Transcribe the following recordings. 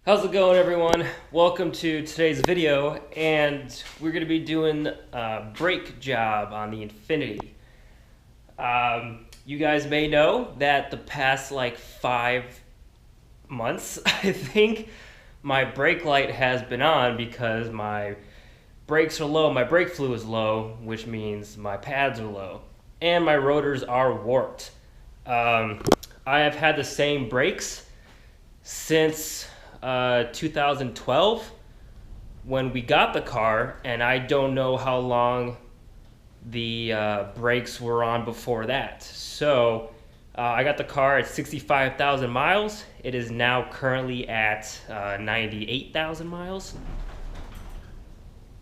How's it going, everyone? Welcome to today's video, and we're going to be doing a brake job on the Infiniti. You guys may know that the past like 5 months, I think, my brake light has been on because my brakes are low, my brake fluid is low, which means my pads are low, and my rotors are warped. I have had the same brakes since 2012 when we got the car, and I don't know how long the brakes were on before that. So I got the car at 65,000 miles. It is now currently at 98,000 miles.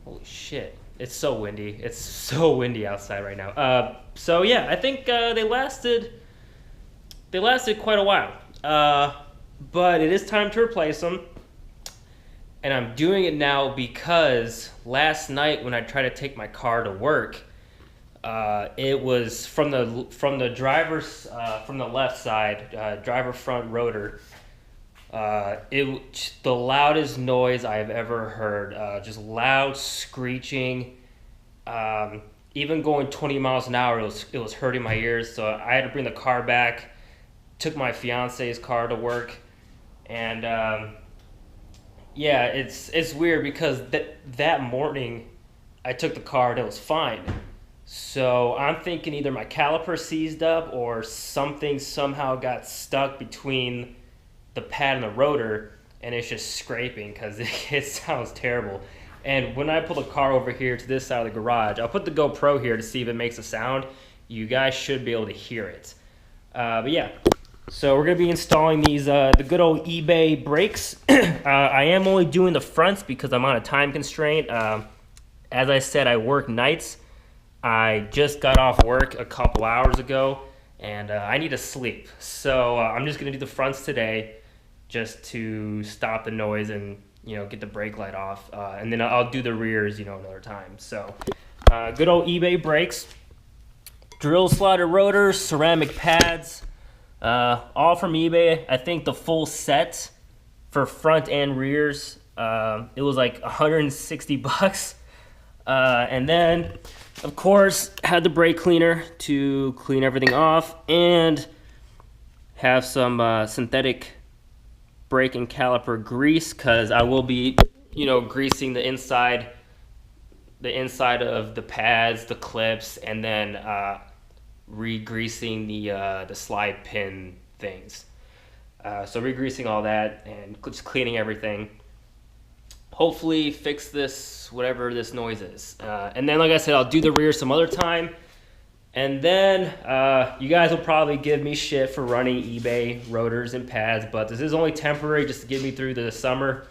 Holy shit, it's so windy. It's so windy outside right now. So yeah, I think they lasted quite a while. But it is time to replace them, and I'm doing it now because last night when I tried to take my car to work, it was from the driver's from the left side, driver front rotor. The loudest noise I have ever heard, just loud screeching. Even going 20 miles an hour, it was hurting my ears. So I had to bring the car back. Took my fiance's car to work. And yeah, it's weird because that morning I took the car and it was fine. So I'm thinking either my caliper seized up or something somehow got stuck between the pad and the rotor, and it's just scraping because it sounds terrible. And when I pull the car over here to this side of the garage, I'll put the GoPro here to see if it makes a sound. You guys should be able to hear it. But yeah. So we're going to be installing these, the good old eBay brakes. I am only doing the fronts because I'm on a time constraint. As I said, I work nights. I just got off work a couple hours ago, and I need to sleep. So I'm just going to do the fronts today just to stop the noise and, get the brake light off. And then I'll do the rears, another time. So good old eBay brakes. Drill slotted rotors, ceramic pads. All from eBay. I think the full set for front and rears, it was like 160 bucks. And then, of course, had the brake cleaner to clean everything off, and have some synthetic brake and caliper grease, because I will be, greasing the inside of the pads, the clips, and then re-greasing the slide pin things. So re-greasing all that and just cleaning everything. Hopefully fix this, whatever this noise is. And then, like I said, I'll do the rear some other time. And then you guys will probably give me shit for running eBay rotors and pads, but this is only temporary, just to get me through the summer.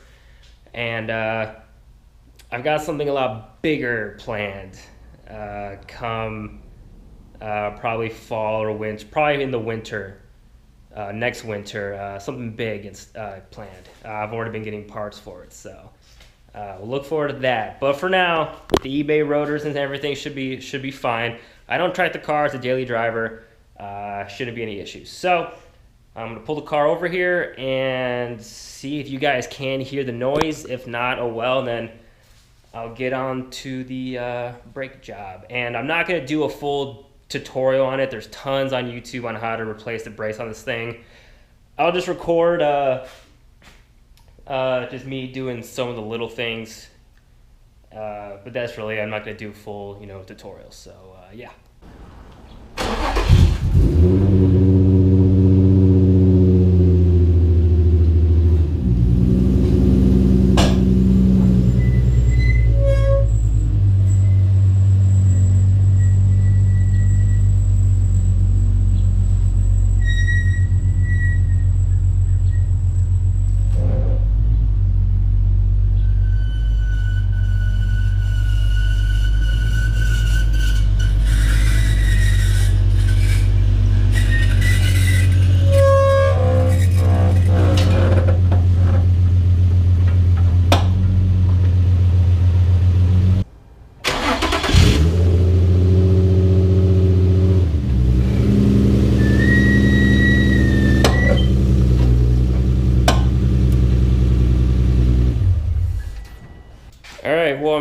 And I've got something a lot bigger planned come probably fall or winter, probably in the winter, next winter, something big is planned. I've already been getting parts for it, so we'll look forward to that. But for now, the eBay rotors and everything should be fine. I don't track the car as a daily driver. Shouldn't be any issues. So I'm gonna pull the car over here and see if you guys can hear the noise. If not, oh well, then I'll get on to the brake job. And I'm not gonna do a full tutorial on it. There's tons on YouTube on how to replace the brakes on this thing. I'll just record just me doing some of the little things, but that's really, I'm not going to do full tutorials. So yeah.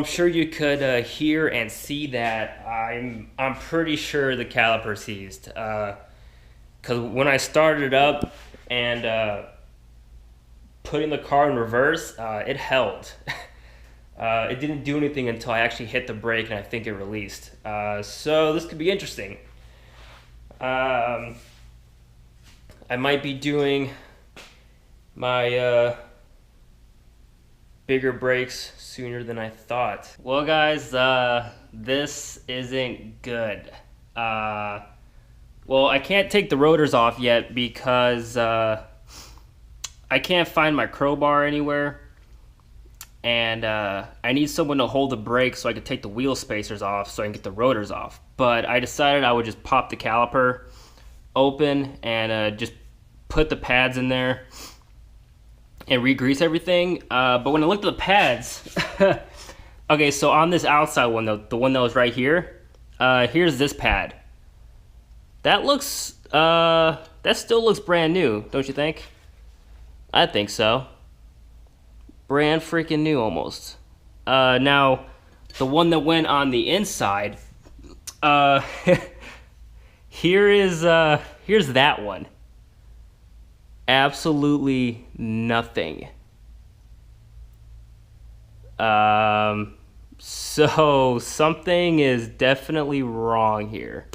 I'm sure you could hear and see that I'm pretty sure the caliper seized. Because when I started it up and putting the car in reverse, it held. It didn't do anything until I actually hit the brake, and I think it released. So this could be interesting. I might be doing my bigger brakes sooner than I thought. Well, guys, this isn't good. Well, I can't take the rotors off yet because I can't find my crowbar anywhere. And I need someone to hold the brake so I can take the wheel spacers off so I can get the rotors off. But I decided I would just pop the caliper open and just put the pads in there and re-grease everything. But when I looked at the pads, okay, so on this outside one, the one that was right here, here's this pad. That looks, that still looks brand new, don't you think? I think so. Brand freaking new almost. Now, the one that went on the inside, here's that one. Absolutely nothing. So something is definitely wrong here.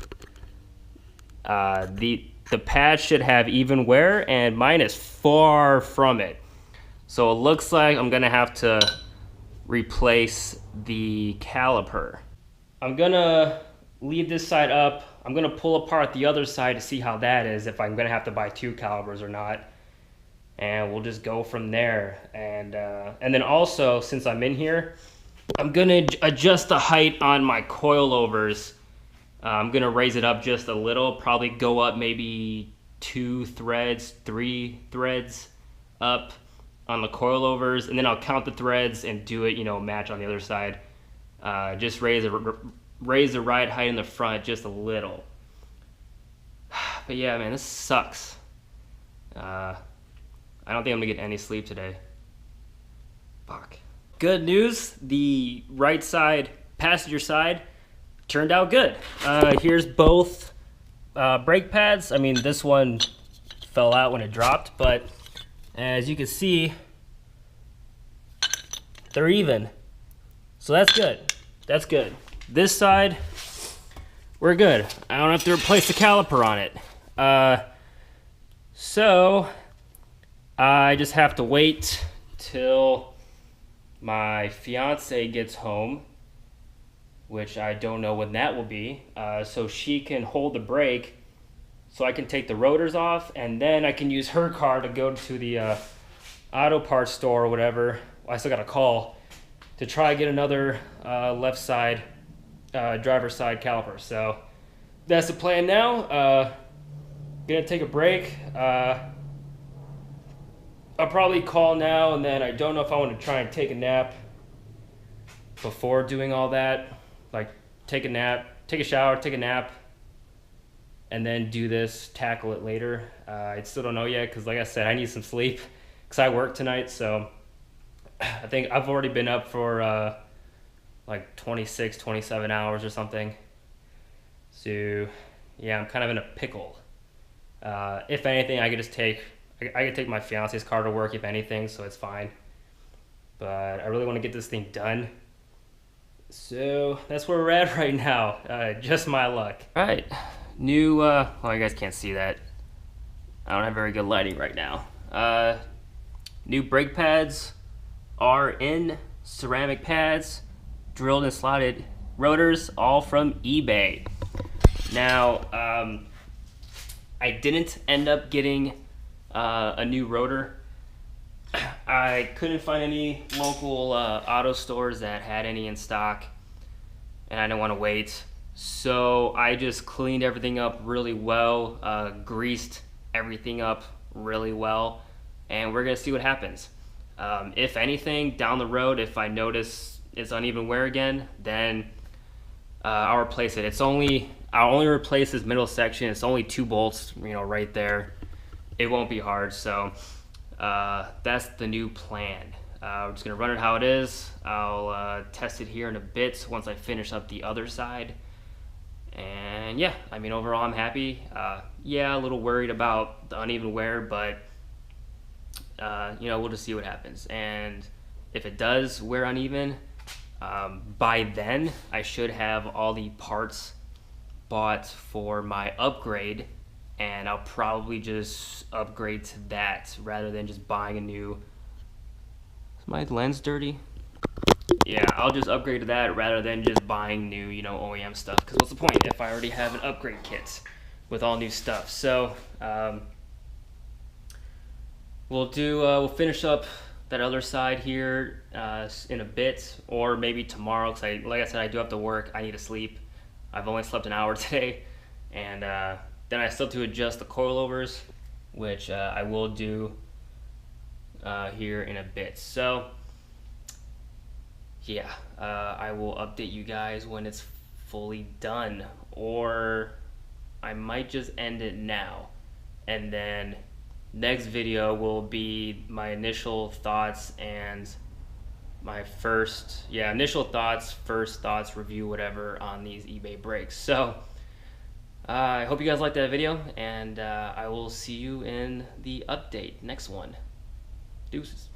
The pad should have even wear, and mine is far from it. So it looks like I'm gonna have to replace the caliper. I'm gonna leave this side up. I'm gonna pull apart the other side to see how that is, if I'm gonna have to buy 2 calipers or not. And we'll just go from there. And then also, since I'm in here, I'm gonna adjust the height on my coilovers. I'm gonna raise it up just a little, probably go up maybe 2 threads, 3 threads up on the coilovers, and then I'll count the threads and do it, you know, match on the other side. Just raise the ride height in the front just a little. But yeah, man, this sucks. I don't think I'm gonna get any sleep today. Fuck. Good news, the right side, passenger side, turned out good. Here's both brake pads. I mean, this one fell out when it dropped, but as you can see, they're even. So that's good. That's good. This side, we're good. I don't have to replace the caliper on it. So I just have to wait till my fiance gets home, which I don't know when that will be, so she can hold the brake so I can take the rotors off, and then I can use her car to go to the auto parts store or whatever. I still got a call to try to get another left side, driver's side caliper. So that's the plan now. Gonna take a break. I'll probably call now, and then I don't know if I want to try and take a nap before doing all that. Like take a nap, take a shower, take a nap, and then do this, tackle it later. I still don't know yet, because like I said, I need some sleep because I work tonight. So I think I've already been up for like 26, 27 hours or something. So yeah, I'm kind of in a pickle. If anything, I could just take my fiance's car to work, if anything, so it's fine. But I really want to get this thing done. So that's where we're at right now. Just my luck. All right. New, well, you guys can't see that. I don't have very good lighting right now. New brake pads are in, ceramic pads, drilled and slotted rotors, all from eBay. Now, I didn't end up getting a new rotor. I couldn't find any local auto stores that had any in stock, and I didn't want to wait. So I just cleaned everything up really well, greased everything up really well, and we're gonna see what happens. If anything, down the road, if I notice it's uneven wear again, then I'll replace it. I'll only replace this middle section. It's only 2 bolts, you know, right there. It won't be hard. So that's the new plan. We're just gonna run it how it is. I'll test it here in a bit once I finish up the other side. And yeah, I mean, overall I'm happy. Yeah, a little worried about the uneven wear, but you know, we'll just see what happens. And if it does wear uneven, by then I should have all the parts bought for my upgrade, and I'll probably just upgrade to that rather than just buying a new. Is my lens dirty? Yeah, I'll just upgrade to that rather than just buying new, you know, OEM stuff. Because what's the point if I already have an upgrade kit with all new stuff? So we'll finish up that other side here in a bit, or maybe tomorrow. Because like I said, I do have to work. I need to sleep. I've only slept an hour today, and then I still have to adjust the coilovers, which I will do here in a bit. So yeah, I will update you guys when it's fully done, or I might just end it now, and then next video will be my initial thoughts and my first thoughts review, whatever, on these eBay brakes. So I hope you guys liked that video, and I will see you in the update next one. Deuces.